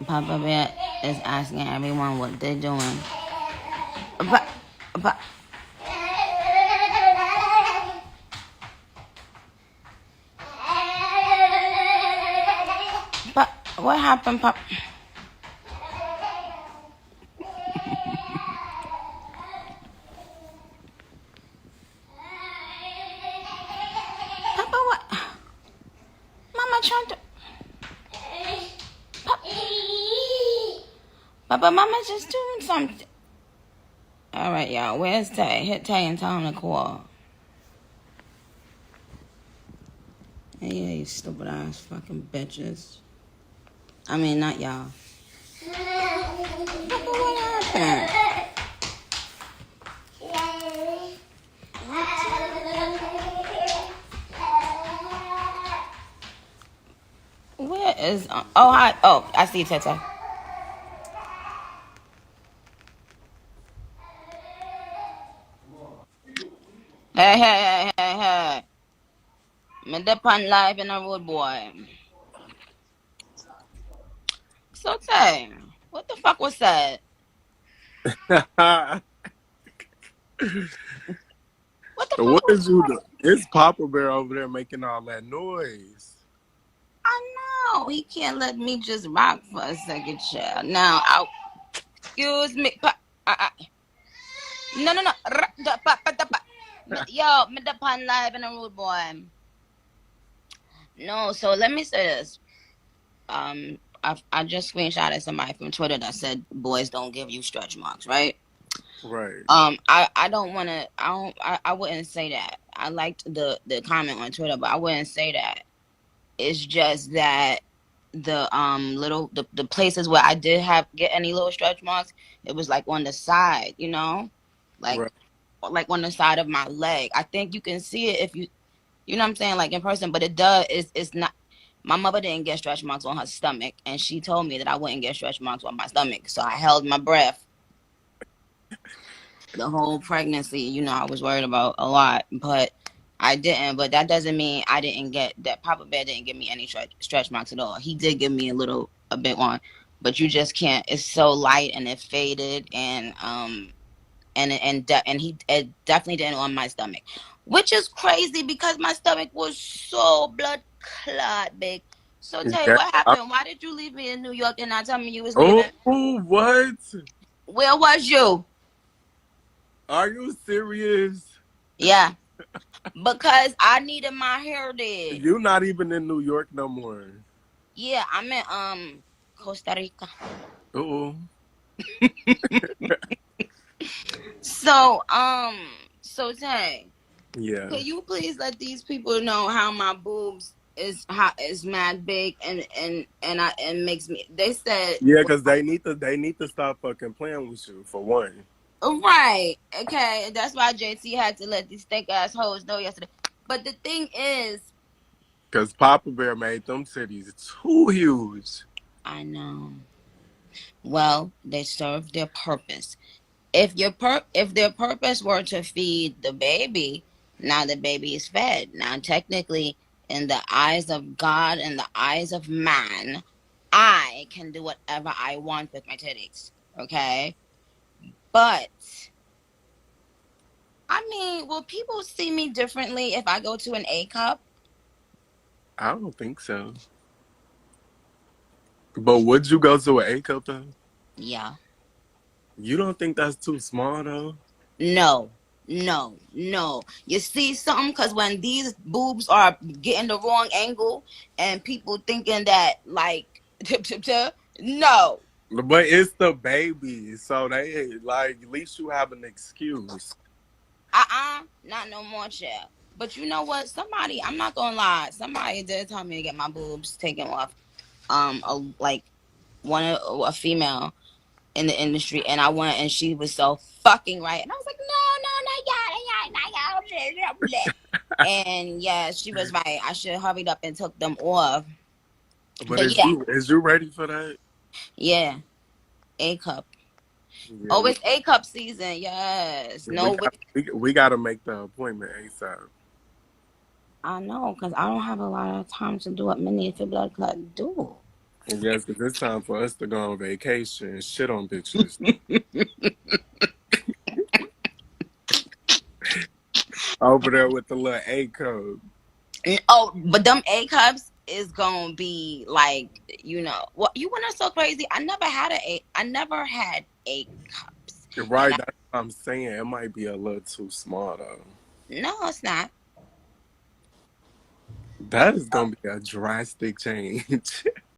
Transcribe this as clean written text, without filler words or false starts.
Papa Bear is asking everyone what they're doing. But, but, but, what happened, Papa? Papa, what? Mama trying to. Papa, Papa, Mama's just doing something. All right, y'all. Where's Tay? Hit Tay and tell him to call. Yeah, you stupid ass fucking bitches. I mean, not y'all. Papa, what happened? Where is? Oh, hi. Oh, I see Tete. Hey, hey, hey, hey, hey. Me dep on live in a road boy. So Tay, what the fuck was that? What What the fuck was is you do? that? It's Papa Bear over there making all that noise. I know he can't let me just rock for a second, child. Now, I, excuse me, no, no, no, no, yo, me dep on live in a road boy. No, so let me say this. I just screenshotted somebody from Twitter that said boys don't give you stretch marks, right? Right. I don't want to. I wouldn't say that. I liked the comment on Twitter, but I wouldn't say that. It's just that the places where I did have get any little stretch marks, it was like on the side, like Right. like on the side of my leg. I think you can see it if you know what I'm saying, like in person, but it does. It's not. My mother didn't get stretch marks on her stomach, and she told me that I wouldn't get stretch marks on my stomach. So I held my breath the whole pregnancy. I was worried about a lot, but I didn't. But that doesn't mean I didn't get that. Papa Bear didn't give me any stretch marks at all. He did give me a bit one, but you just can't. It's so light and it faded, and he it definitely didn't on my stomach, which is crazy because my stomach was so blood clot big. So tell you Yeah. what happened. Why did you leave me in New York and not tell me you was Oh, leaving? what? Where was you? Are you serious? Yeah, because I needed my hair did. You not even in New York no more. Yeah, I'm in Costa Rica. Oh. So so Tay, Yeah. can you please let these people know how my boobs is mad big and makes me? They said Yeah, because they need to stop fucking playing with you for one. right, okay. That's why JT had to let these thick ass hoes know yesterday. But the thing is, Because Papa Bear made them titties too huge. I know. Well, they serve their purpose. If their purpose were to feed the baby, now the baby is fed. Now technically, in the eyes of God and the eyes of man, I can do whatever I want with my titties. Okay? But I mean, will people see me differently if I go to an A cup? I don't think so. But would you go to an A cup though? Yeah. You don't think that's too small though? No. No. No. You see something? Because when these boobs are getting the wrong angle and people thinking that like no. But it's the baby, so they like at least you have an excuse. Not no more, child. But you know what? Somebody, I'm not gonna lie. Somebody did tell me to get my boobs taken off. Like a female in the industry, and I went, and she was so fucking right, and I was like, no, no, not yet. And yeah, she was right. I should have hurried up and took them off. But But is yeah, you ready for that? yeah, A cup. Yeah, Oh, it's A cup season. Yes. we No got wait. we got to make the appointment ASAP. I know, because I don't have a lot of time to do what many if your blood clot do. Yes, because it's time for us to go on vacation and shit on bitches. Over there with the little A code. Oh, but them A cups is gonna be like, you know, what you wanna so crazy. I never had A cups. And Right, that's what I'm saying. It might be a little too small though. no, it's not. That is gonna be a drastic change.